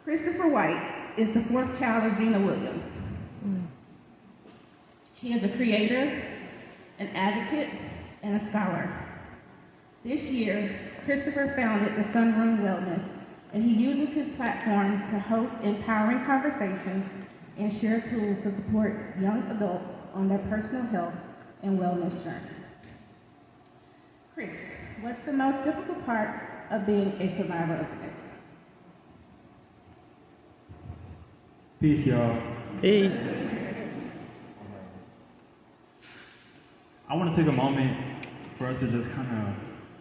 Christopher White is the fourth child of Zina Williams. He is a creator, an advocate, and a scholar. This year, Christopher founded the Sunroom Wellness, and he uses his platform to host empowering conversations and share tools to support young adults on their personal health and wellness journey. Chris, what's the most difficult part of being a survivor of dementia? Peace, y'all. Peace. I want to take a moment for us to just kind of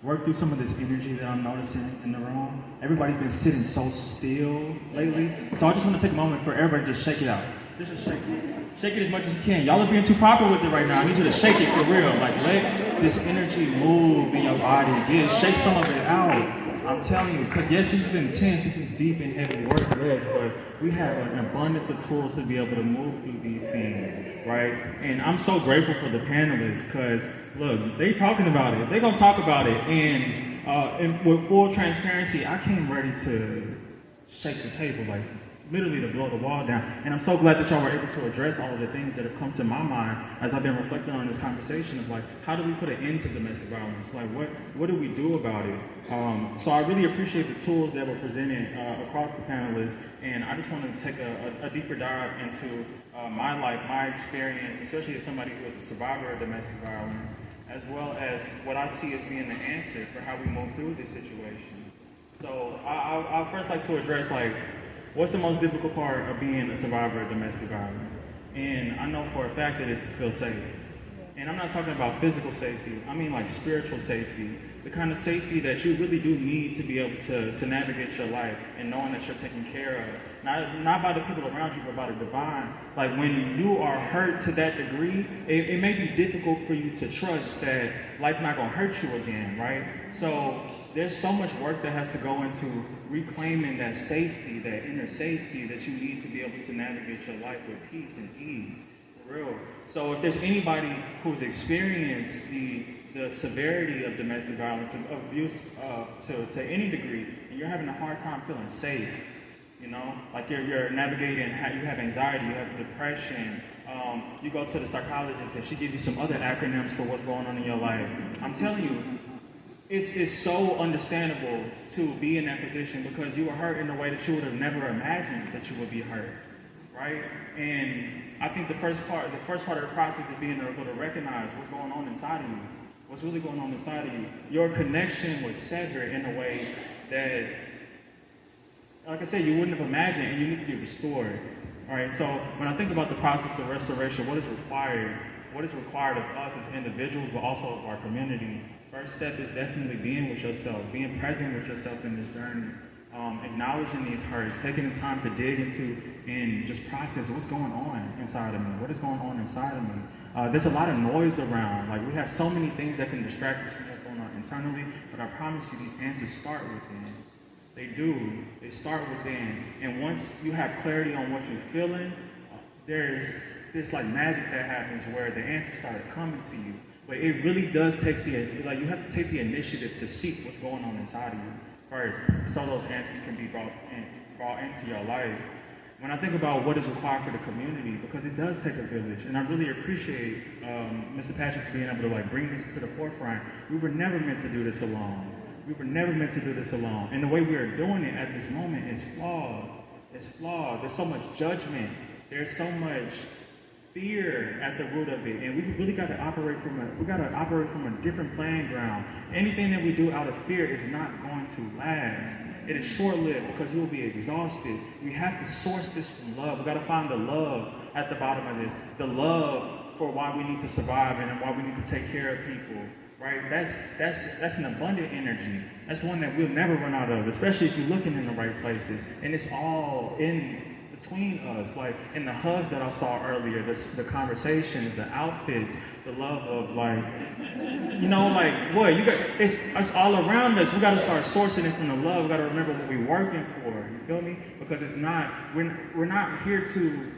work through some of this energy that I'm noticing in the room. Everybody's been sitting so still lately. So I just want to take a moment for everybody to just shake it out. Just shake it. Shake it as much as you can. Y'all are being too proper with it right now. I need you to shake it for real. Like, let this energy move in your body. Shake some of it out. I'm telling you, because yes, this is intense, this is deep and heavy work, it is, but we have an abundance of tools to be able to move through these things, right? And I'm so grateful for the panelists, because look, they talking about it, they gonna talk about it, and with full transparency, I came ready to shake the table, like literally to blow the wall down. And I'm so glad that y'all were able to address all of the things that have come to my mind as I've been reflecting on this conversation of like, how do we put an end to domestic violence? Like, what do we do about it? So I really appreciate the tools that were presented across the panelists, and I just want to take a deeper dive into my life, my experience, especially as somebody who is a survivor of domestic violence, as well as what I see as being the answer for how we move through this situation. So I'll first like to address like, what's the most difficult part of being a survivor of domestic violence? And I know for a fact that it's to feel safe. And I'm not talking about physical safety, I mean like spiritual safety. The kind of safety that you really do need to be able to navigate your life and knowing that you're taken care of. Not by the people around you, but by the divine. Like when you are hurt to that degree, it may be difficult for you to trust that life's not gonna hurt you again, right? So there's so much work that has to go into reclaiming that safety, that inner safety that you need to be able to navigate your life with peace and ease, for real. So if there's anybody who's experienced the severity of domestic violence, of abuse to any degree, and you're having a hard time feeling safe, you know, like you're navigating, you have anxiety, you have depression, you go to the psychologist and she gives you some other acronyms for what's going on in your life. I'm telling you, it's so understandable to be in that position because you were hurt in a way that you would have never imagined that you would be hurt, right? And I think the first part of the process is being able to recognize what's going on inside of you, what's really going on inside of you. Your connection was severed in a way that, like I said, you wouldn't have imagined, and you need to be restored. All right, so when I think about the process of restoration, what is required of us as individuals, but also of our community? First step is definitely being with yourself, being present with yourself in this journey, acknowledging these hurts, taking the time to dig into and just process what's going on inside of me, what is going on inside of me. There's a lot of noise around, like we have so many things that can distract us from what's going on internally, but I promise you these answers start within. They do, they start within, and once you have clarity on what you're feeling, there's this like magic that happens where the answers start coming to you. But it really does take you have to take the initiative to seek what's going on inside of you first, so those answers can be brought into your life. When I think about what is required for the community, because it does take a village, and I really appreciate Mr. Patrick for being able to like bring this to the forefront. We were never meant to do this alone. We were never meant to do this alone. And the way we are doing it at this moment is flawed. It's flawed. There's so much judgment. There's so much fear at the root of it, and we really got to operate from a different playing ground. Anything that we do out of fear is not going to last. It is short-lived because you will be exhausted. We have to source this from love. We got to find the love at the bottom of this, the love for why we need to survive and why we need to take care of people. Right? That's an abundant energy. That's one that we'll never run out of, especially if you're looking in the right places. And it's all in between us, like in the hugs that I saw earlier, the conversations, the outfits, the love of like, you know, like what it's all around us. We got to start sourcing it from the love. We got to remember what we're working for. You feel me? Because it's not we're not here to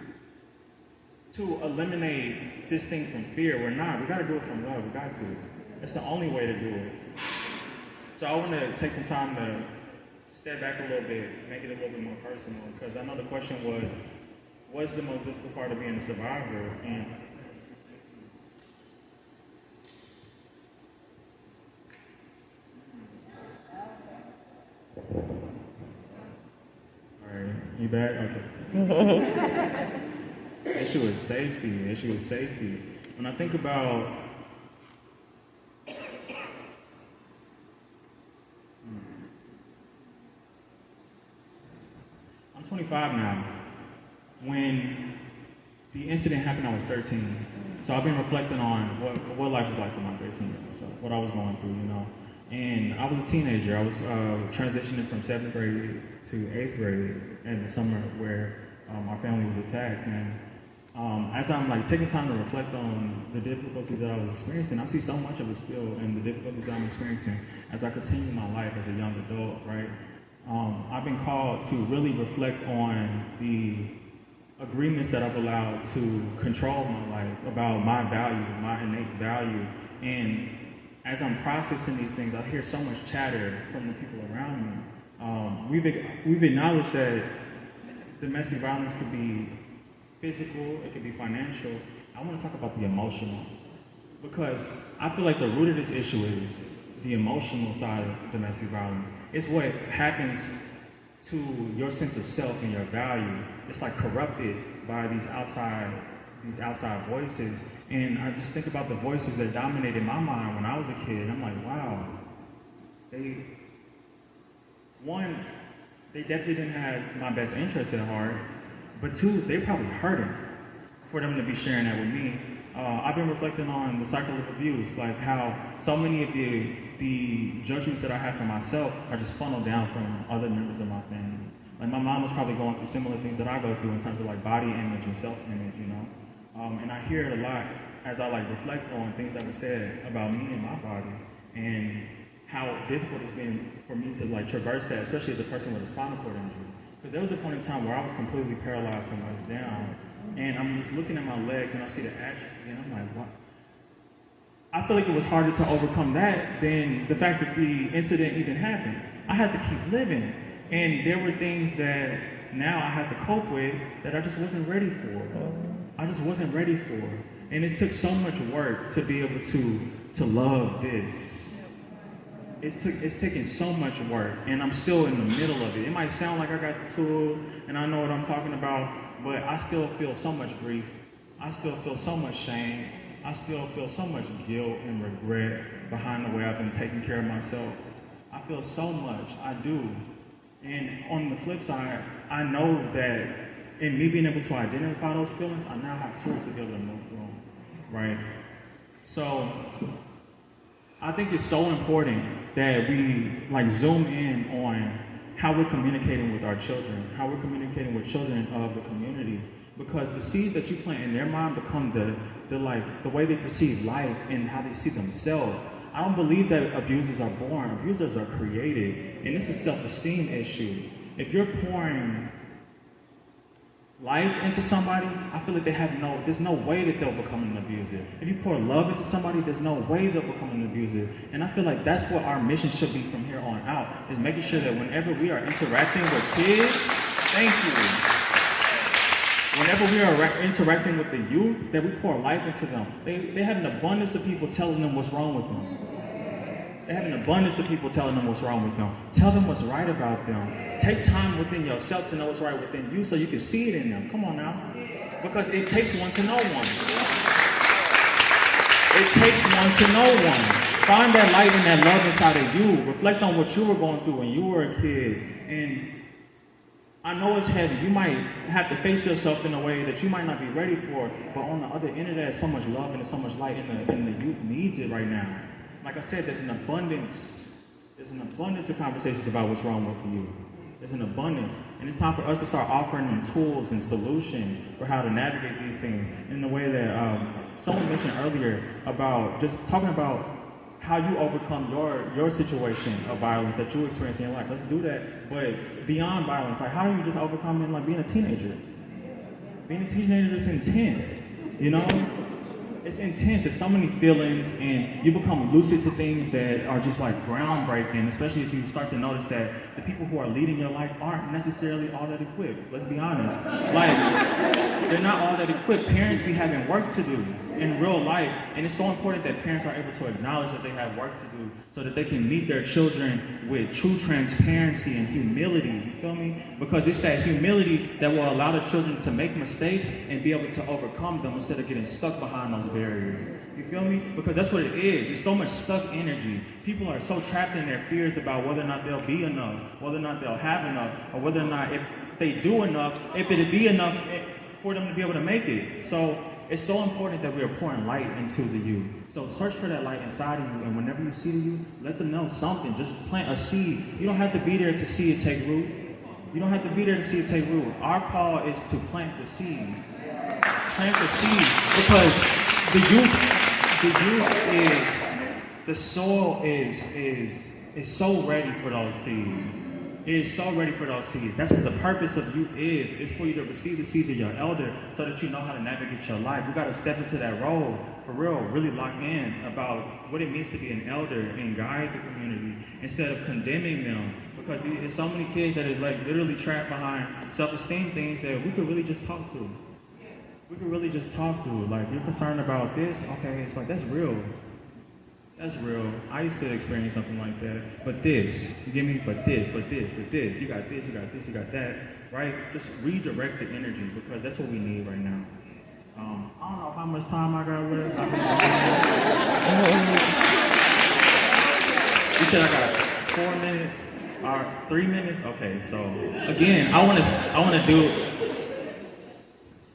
eliminate this thing from fear. We're not. We got to do it from love. We got to. That's the only way to do it. So I want to take some time to step back a little bit, make it a little bit more personal, because I know the question was, what's the most difficult part of being a survivor? And all right, you back? Okay. The issue is safety. The issue is safety. When I think about I'm 25 now. When the incident happened, I was 13. So I've been reflecting on what life was like for my 13 years, so what I was going through, you know. And I was a teenager. I was transitioning from 7th grade to 8th grade in the summer where our family was attacked. And as I'm like taking time to reflect on the difficulties that I was experiencing, I see so much of it still in the difficulties that I'm experiencing as I continue my life as a young adult, right? I've been called to really reflect on the agreements that I've allowed to control my life, about my value, my innate value. And as I'm processing these things, I hear so much chatter from the people around me. We've acknowledged that domestic violence could be physical, it could be financial. I want to talk about the emotional, because I feel like the root of this issue is the emotional side of domestic violence. It's what happens to your sense of self and your value. It's like corrupted by these outside voices. And I just think about the voices that dominated my mind when I was a kid. I'm like, wow, they definitely didn't have my best interest at heart, but two, they probably hurting for them to be sharing that with me. I've been reflecting on the cycle of abuse, like how so many of the judgments that I have for myself are just funneled down from other members of my family. Like my mom was probably going through similar things that I go through in terms of like body image and self-image, you know. And I hear it a lot as I like reflect on things that were said about me and my body, and how difficult it's been for me to like traverse that, especially as a person with a spinal cord injury. Because there was a point in time where I was completely paralyzed from the waist down, and I'm just looking at my legs and I see the atrophy, and I'm like, what? I feel like it was harder to overcome that than the fact that the incident even happened. I had to keep living, and there were things that now I have to cope with that I just wasn't ready for. I just wasn't ready for. And it took so much work to be able to love this. It's taken so much work, and I'm still in the middle of it. It might sound like I got the tools and I know what I'm talking about, but I still feel so much grief. I still feel so much shame. I still feel so much guilt and regret behind the way I've been taking care of myself. I feel so much, I do. And on the flip side, I know that in me being able to identify those feelings, I now have tools to be able to move through them, right? So I think it's so important that we like zoom in on how we're communicating with our children, how we're communicating with children of the community, because the seeds that you plant in their mind become the way they perceive life and how they see themselves. I don't believe that abusers are born. Abusers are created, and it's a self-esteem issue. If you're pouring life into somebody, I feel like there's no way that they'll become an abuser. If you pour love into somebody, there's no way they'll become an abuser. And I feel like that's what our mission should be from here on out, is making sure that whenever we are interacting with kids, thank you. Whenever we are interacting with the youth, that we pour life into them. They have an abundance of people telling them what's wrong with them. They have an abundance of people telling them what's wrong with them. Tell them what's right about them. Take time within yourself to know what's right within you so you can see it in them. Come on now. Because it takes one to know one. It takes one to know one. Find that light and that love inside of you. Reflect on what you were going through when you were a kid. And I know it's heavy. You might have to face yourself in a way that you might not be ready for. But on the other end of that, there's so much love and there's so much light, and the youth needs it right now. Like I said, there's an abundance of conversations about what's wrong with you. There's an abundance. And it's time for us to start offering them tools and solutions for how to navigate these things in the way that someone mentioned earlier about just talking about how you overcome your situation of violence that you experience in your life. Let's do that. But beyond violence, like how do you just overcome it, like being a teenager? Being a teenager is intense, you know? it's intense. There's so many feelings, and you become lucid to things that are just like groundbreaking, especially as you start to notice that the people who are leading your life aren't necessarily all that equipped. Let's be honest. Like, they're not all that equipped. Parents be having work to do in real life, and it's so important that parents are able to acknowledge that they have work to do so that they can meet their children with true transparency and humility, you feel me? Because it's that humility that will allow the children to make mistakes and be able to overcome them instead of getting stuck behind those barriers. You feel me? Because that's what it is. It's so much stuck energy. People are so trapped in their fears about whether or not they'll be enough, whether or not they'll have enough, or whether or not if they do enough, if it'll be enough for them to be able to make it. So it's so important that we are pouring light into the youth. So search for that light inside of you, and whenever you see the youth, let them know something. Just plant a seed. You don't have to be there to see it take root. You don't have to be there to see it take root. Our call is to plant the seed. Plant the seed, because the soil is so ready for those seeds. It is so ready for those seeds. That's what the purpose of youth is. It's for you to receive the seeds of your elder so that you know how to navigate your life. You got to step into that role, for real, really lock in about what it means to be an elder and guide the community instead of condemning them. Because there's so many kids that is like literally trapped behind self-esteem things that we could really just talk through. We could really just talk through. Like, you're concerned about this? Okay, it's like, that's real. That's real. I used to experience something like that. But this, you get me? But this. You got this, you got this, you got that, right? Just redirect the energy, because that's what we need right now. I don't know how much time I got left. You said I got 4 minutes or 3 minutes? Okay, so again, I want to do.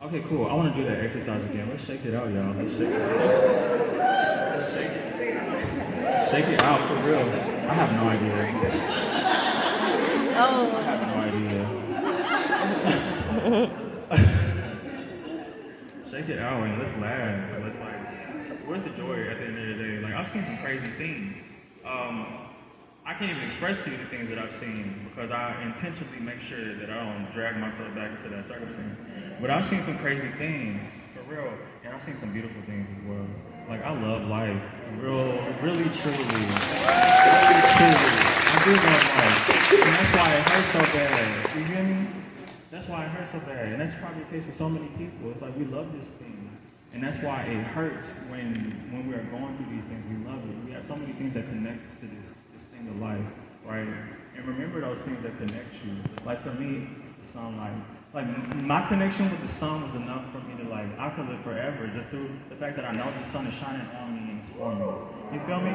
Okay, cool. I want to do that exercise again. Let's shake it out, y'all. Let's shake it out. Let's shake it. Shake it out, for real. I have no idea. Oh. I have no idea. Shake it out and let's laugh. Let's where's the joy at the end of the day? Like, I've seen some crazy things. I can't even express to you the things that I've seen because I intentionally make sure that I don't drag myself back into that circumstance. But I've seen some crazy things, for real, and I've seen some beautiful things as well. Like, I love life, really truly. I do love life, and that's why it hurts so bad. You hear me? That's why it hurts so bad, and that's probably the case for so many people. It's like, we love this thing. And that's why it hurts when we are going through these things. We love it. We have so many things that connect us to this thing of life, right? And remember those things that connect you. Like, for me, it's the sunlight. Like, my connection with the sun was enough for me to, like, I could live forever just through the fact that I know the sun is shining on me and it's for me. You feel me?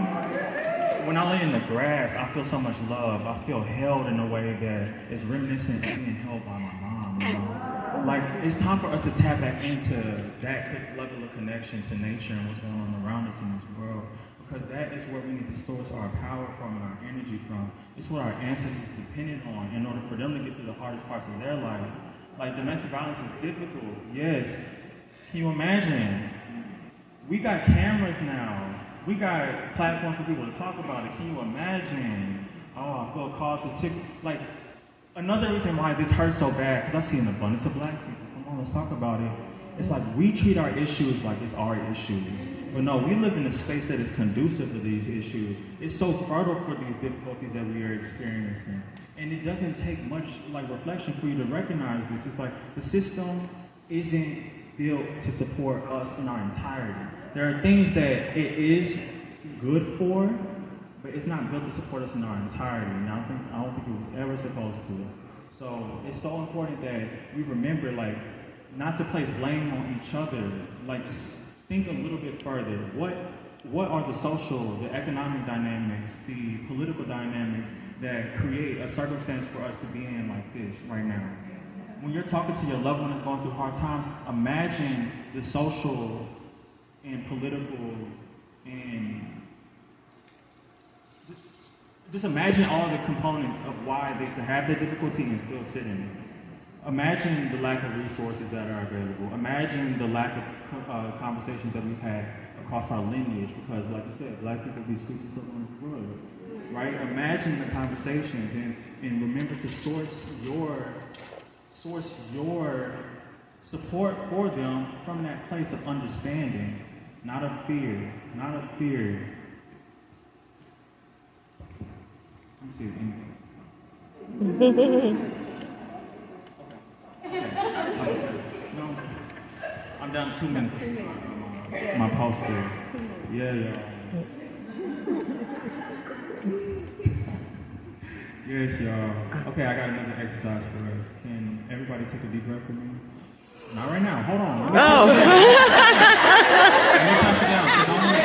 When I lay in the grass, I feel so much love. I feel held in a way that is reminiscent of being held by my mom, you know? Like, it's time for us to tap back into that level of connection to nature and what's going on around us in this world. Because that is where we need to source our power from and our energy from. It's what our ancestors depended on in order for them to get through the hardest parts of their life. Like, domestic violence is difficult, yes. Can you imagine? We got cameras now. We got platforms for people to talk about it. Can you imagine? Oh, I feel called to tick. Like, another reason why this hurts so bad, because I see an abundance of black people. Come on, let's talk about it. It's like we treat our issues like it's our issues. But no, we live in a space that is conducive to these issues. It's so fertile for these difficulties that we are experiencing. And it doesn't take much like reflection for you to recognize this. It's like the system isn't built to support us in our entirety. There are things that it is good for, but it's not built to support us in our entirety. And I don't think it was ever supposed to. So it's so important that we remember, like, not to place blame on each other. Like, think a little bit further. What are the social, the economic dynamics, the political dynamics that create a circumstance for us to be in like this right now? When you're talking to your loved one that's going through hard times, imagine the social and political and just imagine all the components of why they could have the difficulty and still sit in it. Imagine the lack of resources that are available. Imagine the lack of conversations that we've had across our lineage, because, like you said, black people be sweeping stuff on the world, right? Imagine the conversations and remember to source your support for them from that place of understanding. Not of fear. Not of fear. Let me see if anything. No, I'm down 2 minutes. My poster. Yeah, y'all. Yes, y'all. Okay, I got another exercise for us. Can everybody take a deep breath with me? Not right now. Hold on. Let me count you down because I want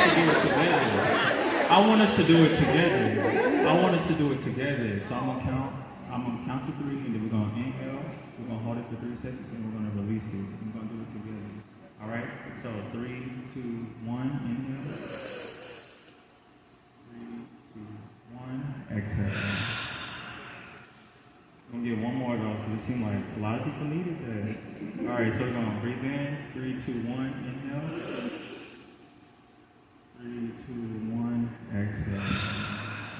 us to do it together. I want us to do it together. So I'm gonna count to 3, and then we're gonna inhale. We're gonna hold it for 3 seconds, and we're gonna release it. We're gonna do it together. All right. So 3, 2, 1. Inhale. 3, 2, 1. Exhale. I'm gonna get one more though, because it seemed like a lot of people needed that. All right, so we're gonna breathe in. 3, 2, 1. Inhale. 3, 2, 1. Exhale.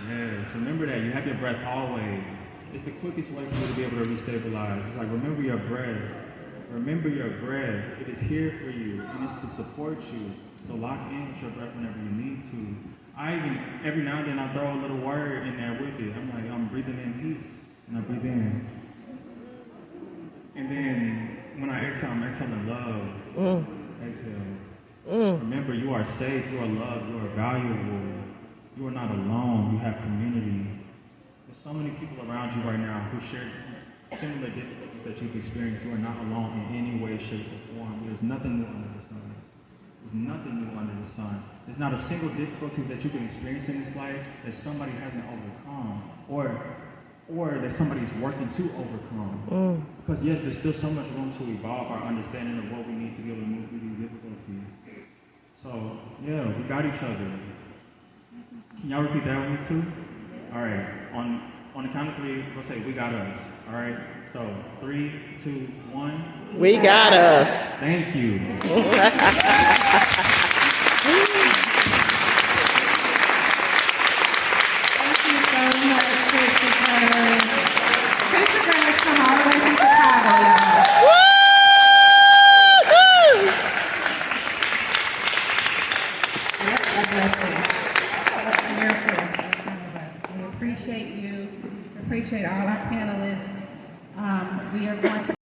Yes, remember that. You have your breath always. It's the quickest way for you to be able to restabilize. It's like, remember your breath. Remember your breath. It is here for you, and it's to support you. So lock in with your breath whenever you need to. I even, every now and then, I throw a little word in there with it. I'm like, I'm breathing in peace, and I breathe in. And then, when I exhale, I'm exhaling love. Exhale. Remember, you are safe, you are loved, you are valuable. You are not alone, you have community. There's so many people around you right now who share similar difficulties that you've experienced. You are not alone in any way, shape, or form. There's nothing new under the sun. There's nothing new under the sun. There's not a single difficulty that you can experience in this life that somebody hasn't overcome, or that somebody's working to overcome. Because yes, there's still so much room to evolve our understanding of what we need to be able to move through these difficulties. So yeah, we got each other. Can y'all repeat that with me too? All right. On the count of 3, we'll say we got us. All right. So 3, 2, 1. We got us. Thank you. Thank you so much, Christopher. Christopher has come all the way from Chicago, y'all. Yep, God bless you. We appreciate you. We appreciate all our panelists. We are going to